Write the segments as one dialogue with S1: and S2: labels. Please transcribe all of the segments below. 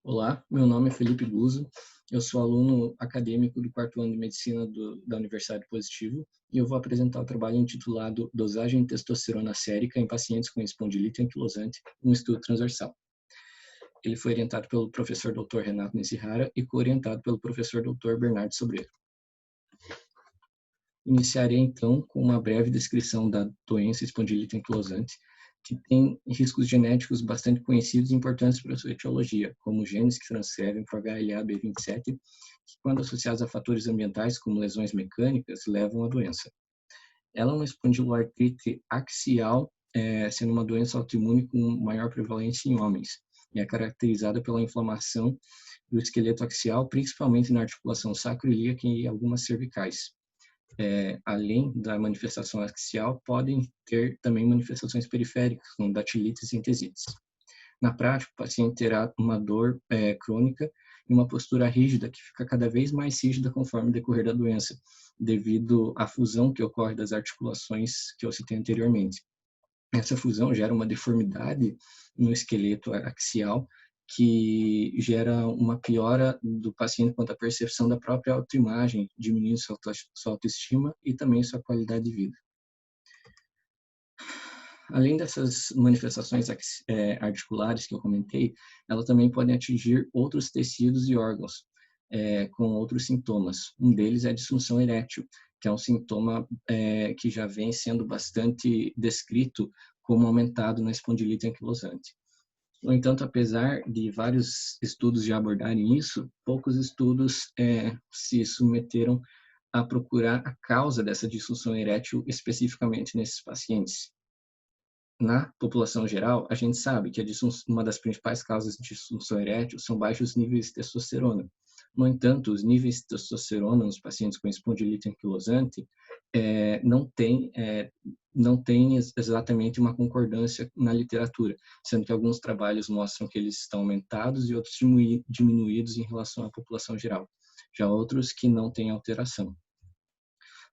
S1: Olá, meu nome é Felipe Guzzo, eu sou aluno acadêmico do quarto ano de Medicina da Universidade Positivo e eu vou apresentar o trabalho intitulado Dosagem de testosterona sérica em pacientes com espondilite anquilosante, um estudo transversal. Ele foi orientado pelo professor Dr. Renato Nishihara e co-orientado pelo professor Dr. Bernardo Sobreiro. Iniciarei então com uma breve descrição da doença espondilite anquilosante, que tem riscos genéticos bastante conhecidos e importantes para a sua etiologia, como genes que transcrevem para o HLA-B27, que, quando associados a fatores ambientais, como lesões mecânicas, levam à doença. Ela é uma espondiloartrite axial, sendo uma doença autoimune com maior prevalência em homens, e é caracterizada pela inflamação do esqueleto axial, principalmente na articulação sacroiliaca e algumas cervicais. Além da manifestação axial, podem ter também manifestações periféricas, como dactilites e entesites. Na prática, o paciente terá uma dor crônica e uma postura rígida, que fica cada vez mais rígida conforme o decorrer da doença, devido à fusão que ocorre das articulações que eu citei anteriormente. Essa fusão gera uma deformidade no esqueleto axial, que gera uma piora do paciente quanto à percepção da própria autoimagem, diminuindo sua autoestima e também sua qualidade de vida. Além dessas manifestações articulares que eu comentei, elas também podem atingir outros tecidos e órgãos, com outros sintomas. Um deles é a disfunção erétil, que é um sintoma que já vem sendo bastante descrito como aumentado na espondilite anquilosante. No entanto, apesar de vários estudos já abordarem isso, poucos estudos se submeteram a procurar a causa dessa disfunção erétil especificamente nesses pacientes. Na população geral, a gente sabe que uma das principais causas de disfunção erétil são baixos níveis de testosterona. No entanto, os níveis de testosterona nos pacientes com espondilite anquilosante não tem exatamente uma concordância na literatura, sendo que alguns trabalhos mostram que eles estão aumentados e outros diminuídos em relação à população geral, já outros que não têm alteração.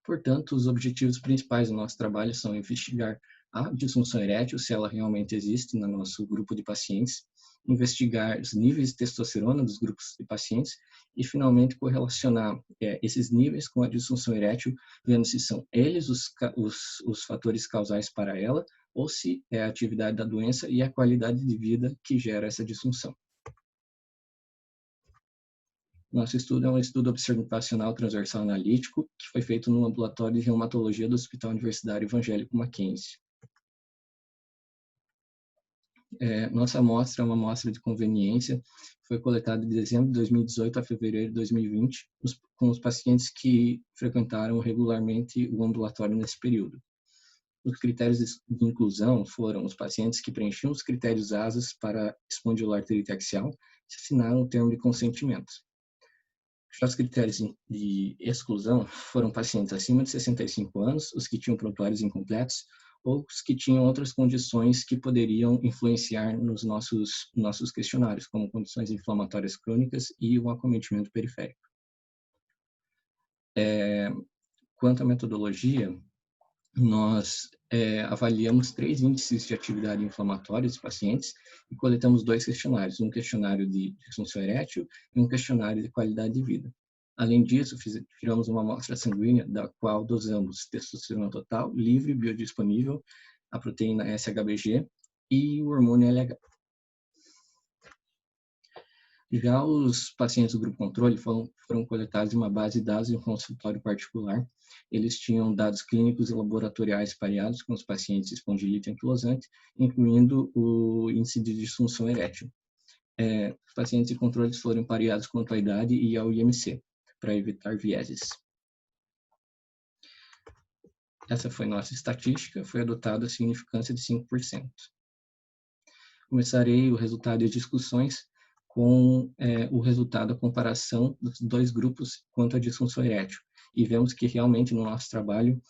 S1: Portanto, os objetivos principais do nosso trabalho são investigar a disfunção erétil, se ela realmente existe no nosso grupo de pacientes, investigar os níveis de testosterona dos grupos de pacientes e, finalmente, correlacionar esses níveis com a disfunção erétil, vendo se são eles os fatores causais para ela ou se é a atividade da doença e a qualidade de vida que gera essa disfunção. Nosso estudo é um estudo observacional transversal analítico que foi feito no ambulatório de reumatologia do Hospital Universitário Evangélico Mackenzie. Nossa amostra é uma amostra de conveniência, foi coletada de dezembro de 2018 a fevereiro de 2020, com os pacientes que frequentaram regularmente o ambulatório nesse período. Os critérios de inclusão foram os pacientes que preenchiam os critérios ASAS para espondiloartrite axial e assinaram o termo de consentimento. Já os critérios de exclusão foram pacientes acima de 65 anos, os que tinham prontuários incompletos, ou os que tinham outras condições que poderiam influenciar nos nossos questionários, como condições inflamatórias crônicas e o acometimento periférico. Quanto à metodologia, nós avaliamos 3 índices de atividade inflamatória dos pacientes e coletamos 2 questionários, um questionário de disfunção erétil e um questionário de qualidade de vida. Além disso, tiramos uma amostra sanguínea da qual dosamos testosterona total, livre, biodisponível, a proteína SHBG e o hormônio LH. Já os pacientes do grupo controle foram coletados em uma base de dados em um consultório particular. Eles tinham dados clínicos e laboratoriais pareados com os pacientes espondilite anquilosante, incluindo o índice de disfunção erétil. Os pacientes de controle foram pareados quanto à idade e ao IMC, para evitar vieses. Essa foi nossa estatística, foi adotada a significância de 5%. Começarei o resultado e as discussões com o resultado da comparação dos 2 grupos quanto à disfunção erétil. E vemos que realmente no nosso trabalho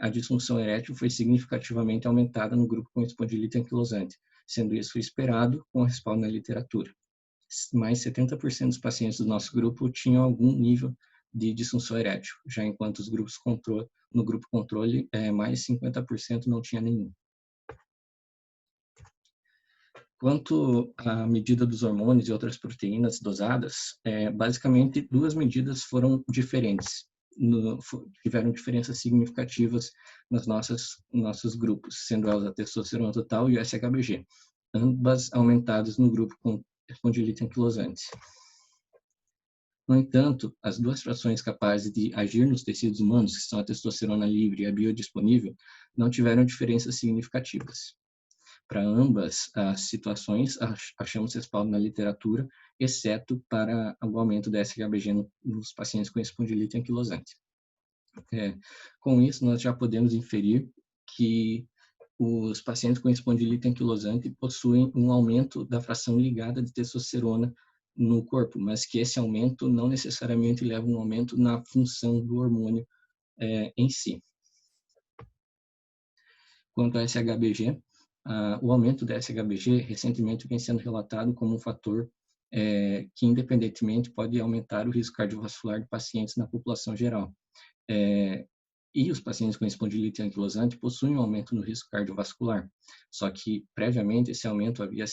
S1: a disfunção erétil foi significativamente aumentada no grupo com espondilite anquilosante, sendo isso esperado com respaldo na literatura. Mais 70% dos pacientes do nosso grupo tinham algum nível de disfunção erétil, já enquanto no grupo controle, mais 50% não tinha nenhum. Quanto à medida dos hormônios e outras proteínas dosadas, basicamente duas medidas foram diferentes, tiveram diferenças significativas nos nossos grupos, sendo elas a testosterona total e o SHBG, ambas aumentadas no grupo com espondilite anquilosante. No entanto, as duas frações capazes de agir nos tecidos humanos, que são a testosterona livre e a biodisponível, não tiveram diferenças significativas. Para ambas as situações, achamos respaldo na literatura, exceto para o aumento da SHBG nos pacientes com espondilite anquilosante. Com isso, nós já podemos inferir que os pacientes com espondilite anquilosante possuem um aumento da fração ligada de testosterona no corpo, mas que esse aumento não necessariamente leva a um aumento na função do hormônio em si. Quanto ao SHBG, o aumento da SHBG recentemente vem sendo relatado como um fator que, independentemente, pode aumentar o risco cardiovascular de pacientes na população geral. E os pacientes com espondilite anquilosante possuem um aumento no risco cardiovascular, só que, previamente, esse aumento havia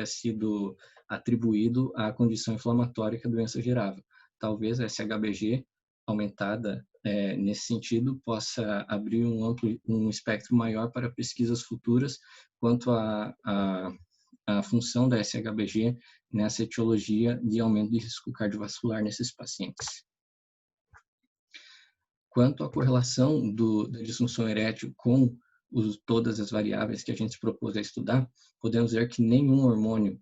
S1: sido atribuído à condição inflamatória que a doença gerava. Talvez a SHBG aumentada nesse sentido possa abrir um espectro maior para pesquisas futuras quanto à função da SHBG nessa etiologia de aumento de risco cardiovascular nesses pacientes. Quanto à correlação da disfunção erétil com todas as variáveis que a gente se propôs a estudar, podemos ver que nenhum hormônio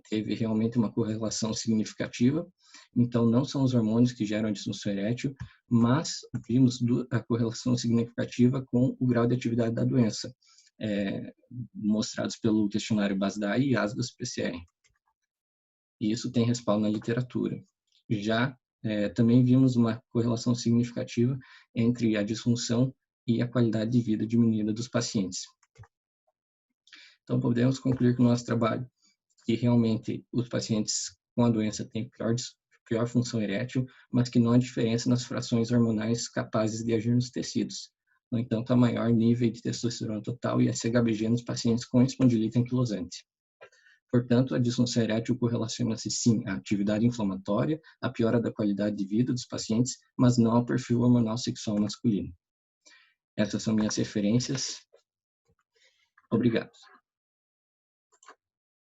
S1: teve realmente uma correlação significativa. Então, não são os hormônios que geram a disfunção erétil, mas vimos a correlação significativa com o grau de atividade da doença, mostrados pelo questionário BASDAI e ASDAS-PCR. E isso tem respaldo na literatura. Já também vimos uma correlação significativa entre a disfunção e a qualidade de vida diminuída dos pacientes. Então, podemos concluir com o nosso trabalho que realmente os pacientes com a doença têm pior função erétil, mas que não há diferença nas frações hormonais capazes de agir nos tecidos. No entanto, há maior nível de testosterona total e SHBG nos pacientes com espondilite anquilosante. Portanto, a disfunção erétil correlaciona-se sim à atividade inflamatória, à piora da qualidade de vida dos pacientes, mas não ao perfil hormonal sexual masculino. Essas são minhas referências. Obrigado.